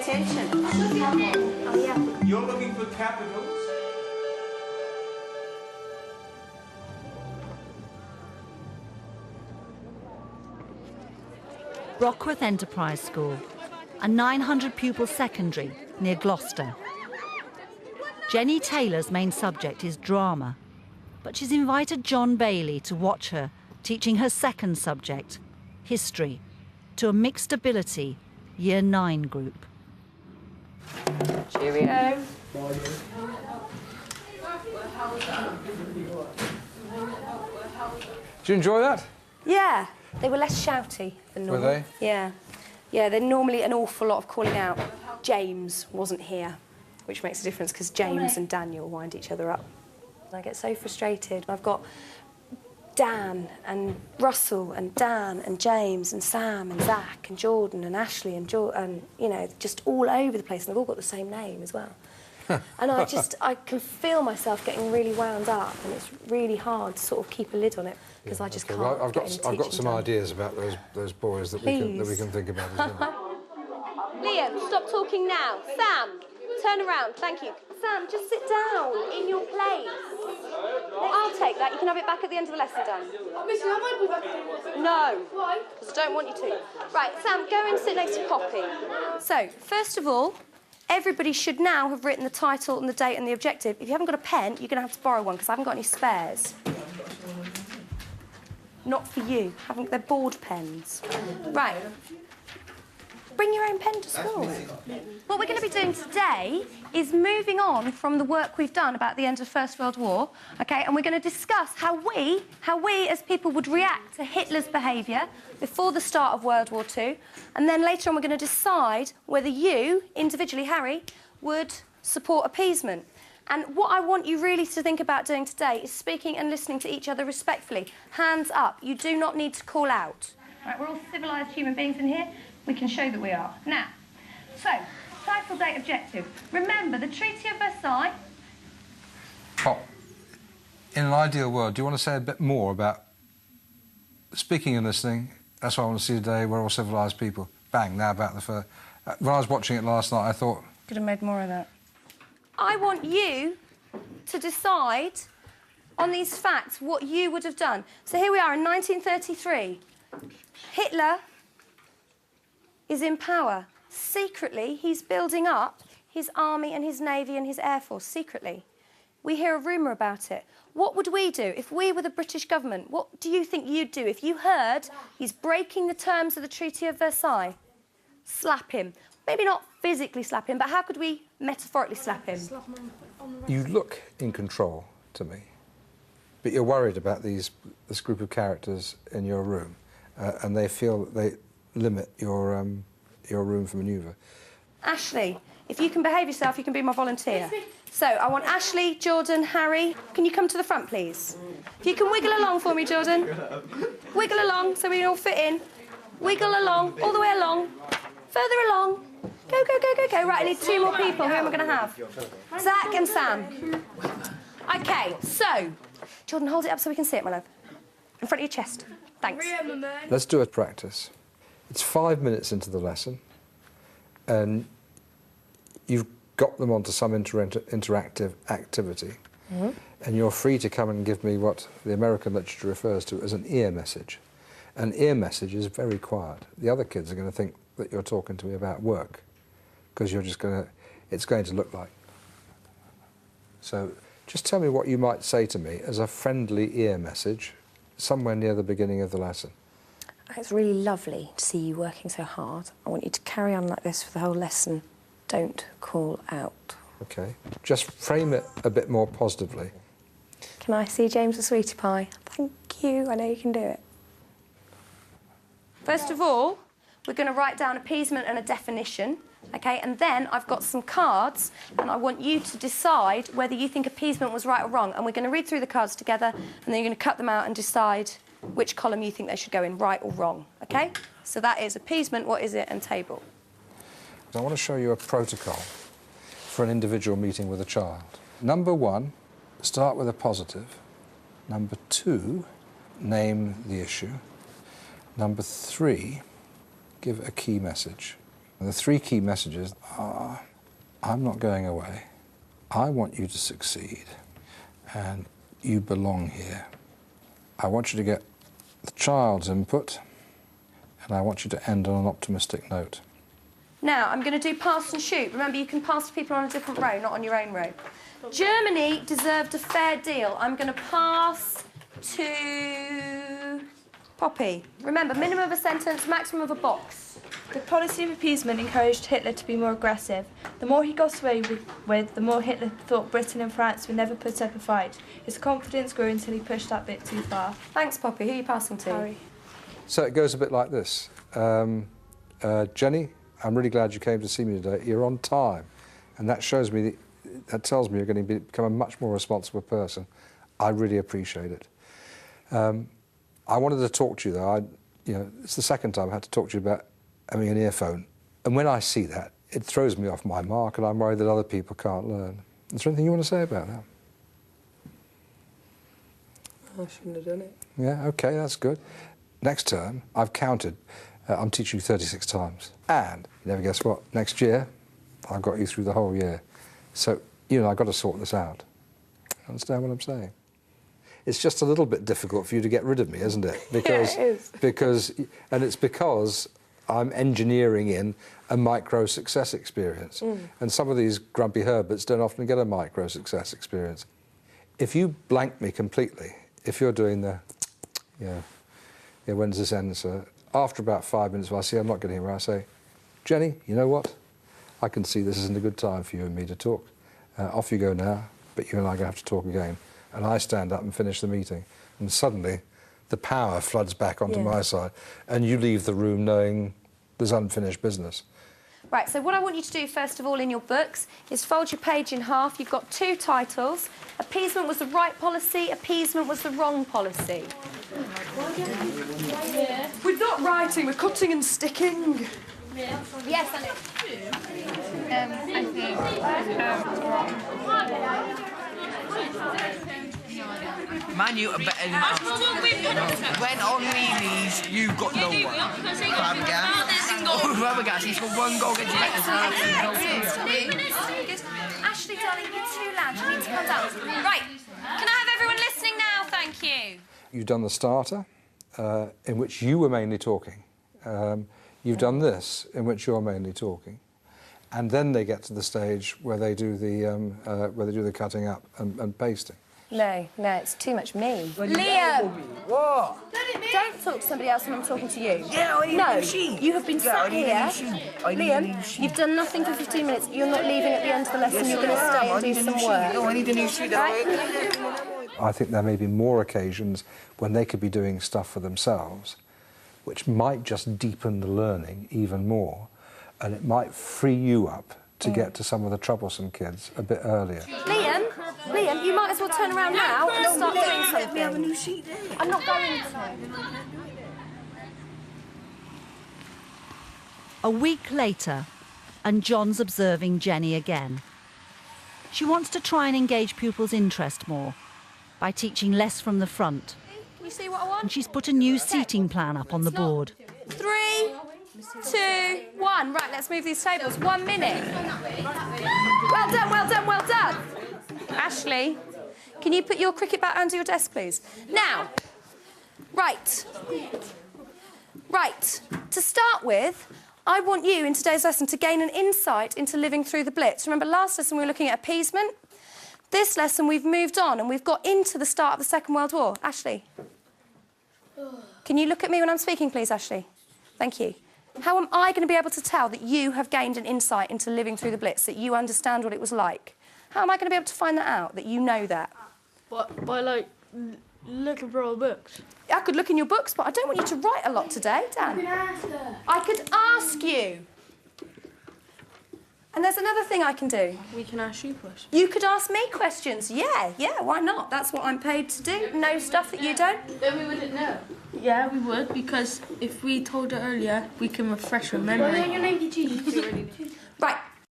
attention. Oh, yeah. You're looking for capitals? Brockworth Enterprise School, a 900-pupil secondary near Gloucester. Jenny Taylor's main subject is drama, but she's invited John Bailey to watch her teaching her second subject, history, to a mixed ability Year 9 group. Cheerio. Did you enjoy that? Yeah, they were less shouty than normal. Were they? Yeah. Yeah, they're normally an awful lot of calling out. James wasn't here, which makes a difference because James and Daniel wind each other up. I get so frustrated. I've got Dan and Russell and Dan and James and Sam and Zach and Jordan and Ashley and you know, just all over the place, and they've all got the same name as well. And I can feel myself getting really wound up, and it's really hard to sort of keep a lid on it because I just can't. Well, I've got some done. ideas about those boys that we can think about as well. Liam, stop talking now. Sam, turn around. Thank you. Sam, just sit down in your place. I'll take that. You can have it back at the end of the lesson, Dan. Missy, I might be back at the end of the lesson. No. Why? Because I don't want you to. Right, Sam, go and sit next to Poppy. So, first of all, everybody should now have written the title and the date and the objective. If you haven't got a pen, you're going to have to borrow one because I haven't got any spares. Not for you. They're board pens. Right. Bring your own pen to school. What we're going to be doing today is moving on from the work we've done about the end of the First World War, OK, and we're going to discuss how we as people would react to Hitler's behaviour before the start of World War II, and then later on we're going to decide whether you, individually, Harry, would support appeasement. And what I want you really to think about doing today is speaking and listening to each other respectfully. Hands up. You do not need to call out. Right, we're all civilised human beings in here. We can show that we are. Now, so, title, date, objective. Remember, the Treaty of Versailles... Pop, in an ideal world, do you want to say a bit more about speaking and listening? That's what I want to see today. We're all civilised people. Bang, now about the first... when I was watching it last night, I thought... Could have made more of that. I want you to decide on these facts what you would have done. So here we are in 1933. Hitler is in power. Secretly, he's building up his army and his navy and his air force, secretly. We hear a rumour about it. What would we do if we were the British government? What do you think you'd do if you heard he's breaking the terms of the Treaty of Versailles? Slap him. Maybe not physically slap him, but how could we metaphorically slap him? You look in control to me, but you're worried about this group of characters in your room, and they feel that they limit your room for manoeuvre. Ashley, if you can behave yourself, you can be my volunteer. So, I want Ashley, Jordan, Harry. Can you come to the front, please? If you can wiggle along for me, Jordan. Wiggle along so we all fit in. Wiggle along, all the way along. Further along. Go, go, go, go, go. Right, I need 2 more people. Who am I going to have? Zach and Sam. OK, so... Jordan, hold it up so we can see it, my love. In front of your chest. Thanks. Let's do a practice. It's 5 minutes into the lesson, and you've got them onto some interactive activity, and you're free to come and give me what the American literature refers to as an ear message. An ear message is very quiet. The other kids are going to think that you're talking to me about work, because you're just going to... it's going to look like. So just tell me what you might say to me as a friendly ear message somewhere near the beginning of the lesson. It's really lovely to see you working so hard. I want you to carry on like this for the whole lesson. Don't call out. OK. Just frame it a bit more positively. Can I see James the sweetie pie? Thank you. I know you can do it. First of all, we're going to write down appeasement and a definition, OK? And then I've got some cards, and I want you to decide whether you think appeasement was right or wrong. And we're going to read through the cards together, and then you're going to cut them out and decide which column you think they should go in, right or wrong, OK? So that is appeasement, what is it, and table. I want to show you a protocol for an individual meeting with a child. Number 1, start with a positive. Number 2, name the issue. Number 3, give a key message. The three key messages are, I'm not going away, I want you to succeed, and you belong here. I want you to get the child's input, and I want you to end on an optimistic note. Now, I'm going to do pass and shoot. Remember, you can pass to people on a different row, not on your own row. Germany deserved a fair deal. I'm going to pass to Poppy. Remember, minimum of a sentence, maximum of a box. The policy of appeasement encouraged Hitler to be more aggressive. The more he got away with, the more Hitler thought Britain and France would never put up a fight. His confidence grew until he pushed that bit too far. Thanks, Poppy. Who are you passing to? Harry. So it goes a bit like this. Jenny, I'm really glad you came to see me today. You're on time. And that shows me, that tells me you're going to become a much more responsible person. I really appreciate it. I wanted to talk to you, though. It's the second time I had to talk to you about having an earphone. And when I see that, it throws me off my mark, and I'm worried that other people can't learn. Is there anything you want to say about that? I shouldn't have done it. Yeah, OK, that's good. Next term, I've counted. I'm teaching you 36 times. And, you never guess what, next year, I've got you through the whole year. So, I've got to sort this out. Understand what I'm saying? It's just a little bit difficult for you to get rid of me, isn't it? Because, yeah, it is. It's because I'm engineering in a micro-success experience. And some of these grumpy Herberts don't often get a micro-success experience. If you blank me completely, if you're doing the, when does this end, sir? After about 5 minutes, I see I'm not getting anywhere, I say, Jenny, you know what? I can see this isn't a good time for you and me to talk. Off you go now, but you and I are going to have to talk again. And I stand up and finish the meeting. And suddenly, the power floods back onto my side, and you leave the room knowing there's unfinished business. Right, so what I want you to do, first of all, in your books, is fold your page in half. You've got two titles. Appeasement was the right policy, appeasement was the wrong policy. We're not writing, we're cutting and sticking. Yes, I know. Man, you are better than us. When on knees, you've got no one. Fabregas, he's got one goal against Ashley, darling, you're too loud. You need to come down. Right, can I have everyone listening now? Thank you. You've done the starter, in which you were mainly talking. You've done this, in which you're mainly talking. And then they get to the stage where they do the cutting up and pasting. No, it's too much me. Liam! What? Don't talk to somebody else when I'm talking to you. Yeah, I need No, a new sheet. you have been sat here. Liam, you've done nothing for 15 minutes. You're not leaving at the end of the lesson. You're going to stay and do some work. No, I need a new sheet. I think there may be more occasions when they could be doing stuff for themselves, which might just deepen the learning even more, and it might free you up to get to some of the troublesome kids a bit earlier. Liam, you might as well turn around now and start doing something. We have a new sheet there. I'm not going to. A week later, and John's observing Jenny again. She wants to try and engage pupils' interest more by teaching less from the front. Can you see what I want? And she's put a new seating plan up on the board. 3, 2, 1. Right, let's move these tables. 1 minute. Well done, well done, well done. Ashley, can you put your cricket bat under your desk, please? Now, right. To start with, I want you in today's lesson to gain an insight into living through the Blitz. Remember, last lesson we were looking at appeasement. This lesson we've moved on and we've got into the start of the Second World War. Ashley, can you look at me when I'm speaking, please, Ashley? Thank you. How am I going to be able to tell that you have gained an insight into living through the Blitz, that you understand what it was like? How am I going to be able to find that out, that you know that? By like, little bro books. I could look in your books, but I don't want you to write a lot today, Dan. I could ask you. And there's another thing I can do. We can ask you questions. You could ask me questions. Yeah, why not? That's what I'm paid to do. Know stuff that you don't. Then we wouldn't know. Yeah, we would, because if we told her earlier, we can refresh her memory.